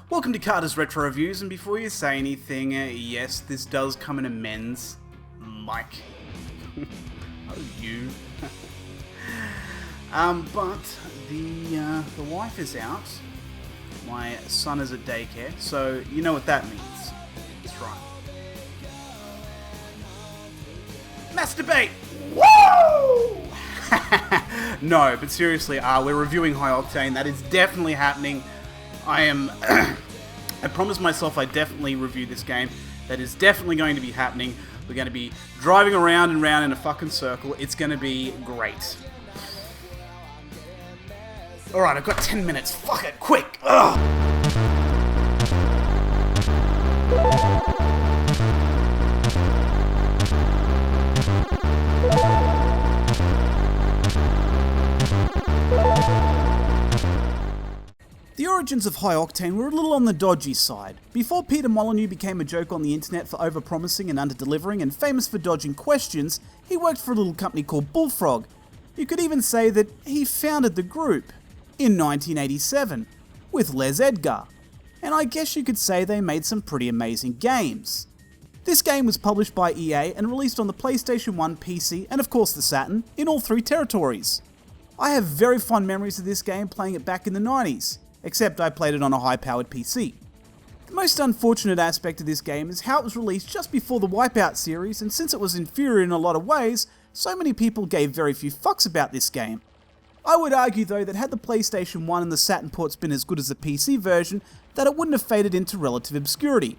Welcome to Carter's Retro Reviews, and before you say anything, yes, this does come in a men's mic. Oh, you. But the wife is out. My son is at daycare, so you know what that means. That's right. Masturbate! Woo! No, but seriously, we're reviewing Hi-Octane. That is definitely happening. I promised myself I'd definitely review this game. That is definitely going to be happening. We're going to be driving around and round in a fucking circle. It's going to be great. Alright, I've got 10 minutes. Fuck it, quick! Ugh. The origins of Hi-Octane were a little on the dodgy side. Before Peter Molyneux became a joke on the internet for over-promising and under-delivering and famous for dodging questions, he worked for a little company called Bullfrog. You could even say that he founded the group in 1987 with Les Edgar, and I guess you could say they made some pretty amazing games. This game was published by EA and released on the PlayStation 1, PC, and of course the Saturn, in all three territories. I have very fond memories of this game playing it back in the 90s. Except I played it on a high-powered PC. The most unfortunate aspect of this game is how it was released just before the Wipeout series, and since it was inferior in a lot of ways, so many people gave very few fucks about this game. I would argue though that had the PlayStation 1 and the Saturn ports been as good as the PC version, that it wouldn't have faded into relative obscurity.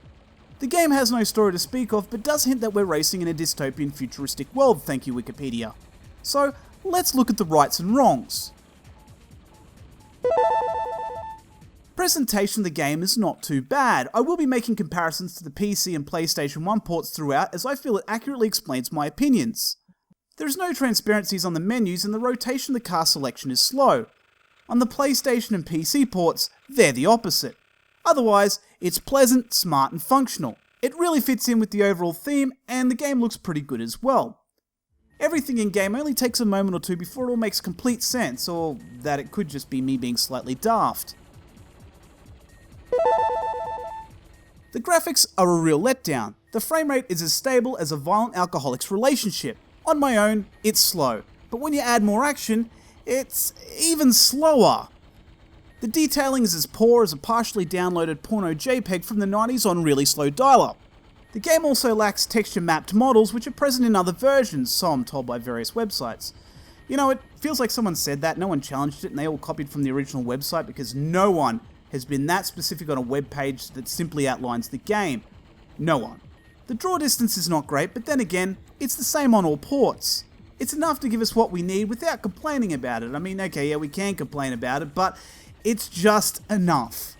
The game has no story to speak of, but does hint that we're racing in a dystopian futuristic world, thank you Wikipedia. So, let's look at the rights and wrongs. Presentation of the game is not too bad. I will be making comparisons to the PC and PlayStation 1 ports throughout, as I feel it accurately explains my opinions. There is no transparencies on the menus, and the rotation of the car selection is slow. On the PlayStation and PC ports, they're the opposite. Otherwise, it's pleasant, smart and functional. It really fits in with the overall theme, and the game looks pretty good as well. Everything in game only takes a moment or two before it all makes complete sense, or that it could just be me being slightly daft. The graphics are a real letdown. The frame rate is as stable as a violent alcoholic's relationship. On my own, it's slow, but when you add more action, it's even slower. The detailing is as poor as a partially downloaded porno JPEG from the 90s on really slow dial-up. The game also lacks texture-mapped models which are present in other versions, so I'm told by various websites. You know, it feels like someone said that, no one challenged it, and they all copied from the original website because no one has been that specific on a web page that simply outlines the game. No one. The draw distance is not great, but then again, it's the same on all ports. It's enough to give us what we need without complaining about it. I mean, okay, yeah, we can complain about it, but it's just enough.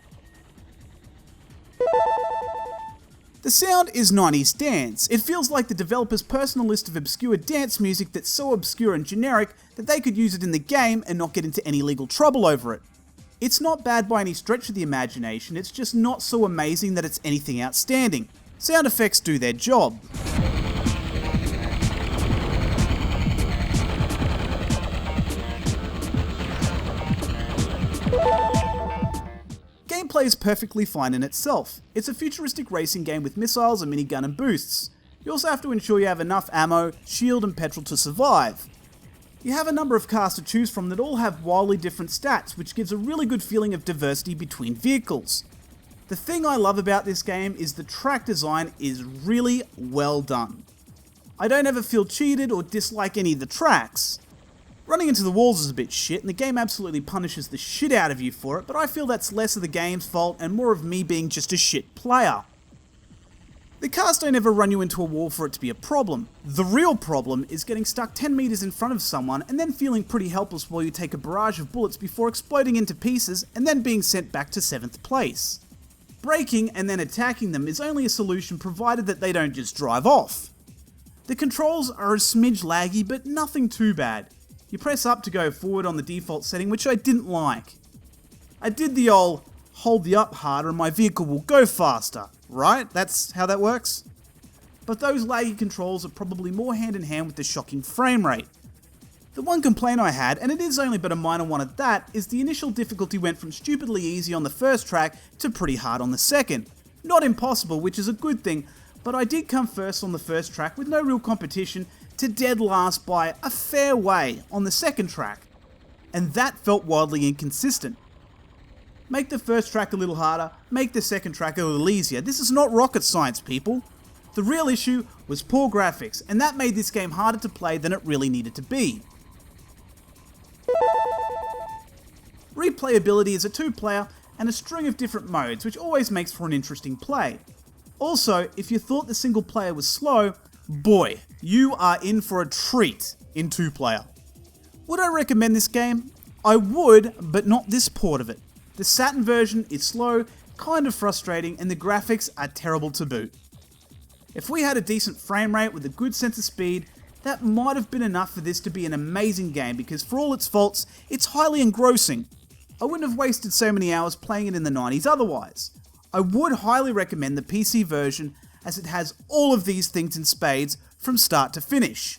The sound is 90s dance. It feels like the developer's personal list of obscure dance music that's so obscure and generic that they could use it in the game and not get into any legal trouble over it. It's not bad by any stretch of the imagination, it's just not so amazing that it's anything outstanding. Sound effects do their job. Gameplay is perfectly fine in itself. It's a futuristic racing game with missiles, a minigun and boosts. You also have to ensure you have enough ammo, shield and petrol to survive. You have a number of cars to choose from that all have wildly different stats, which gives a really good feeling of diversity between vehicles. The thing I love about this game is the track design is really well done. I don't ever feel cheated or dislike any of the tracks. Running into the walls is a bit shit, and the game absolutely punishes the shit out of you for it, but I feel that's less of the game's fault and more of me being just a shit player. The cars don't ever run you into a wall for it to be a problem. The real problem is getting stuck 10 meters in front of someone and then feeling pretty helpless while you take a barrage of bullets before exploding into pieces and then being sent back to 7th place. Braking and then attacking them is only a solution provided that they don't just drive off. The controls are a smidge laggy, but nothing too bad. You press up to go forward on the default setting, which I didn't like. I did the old hold the up harder and my vehicle will go faster, right? That's how that works? But those laggy controls are probably more hand in hand with the shocking frame rate. The The one complaint I had, and it is only but a minor one at that, is the initial difficulty went from stupidly easy on the first track to pretty hard on the second. Not impossible, which is a good thing, but I did come first on the first track with no real competition to dead last by a fair way on the second track, and that felt wildly inconsistent. Make the first track a little harder, make the second track a little easier. This is not rocket science, people. The real issue was poor graphics, and that made this game harder to play than it really needed to be. Replayability is a 2-player and a string of different modes, which always makes for an interesting play. Also, if you thought the single player was slow, boy, you are in for a treat in 2-player. Would I recommend this game? I would, but not this port of it. The Saturn version is slow, kind of frustrating, and the graphics are terrible to boot. If we had a decent frame rate with a good sense of speed, that might have been enough for this to be an amazing game, because for all its faults, it's highly engrossing. I wouldn't have wasted so many hours playing it in the 90s otherwise. I would highly recommend the PC version, as it has all of these things in spades from start to finish.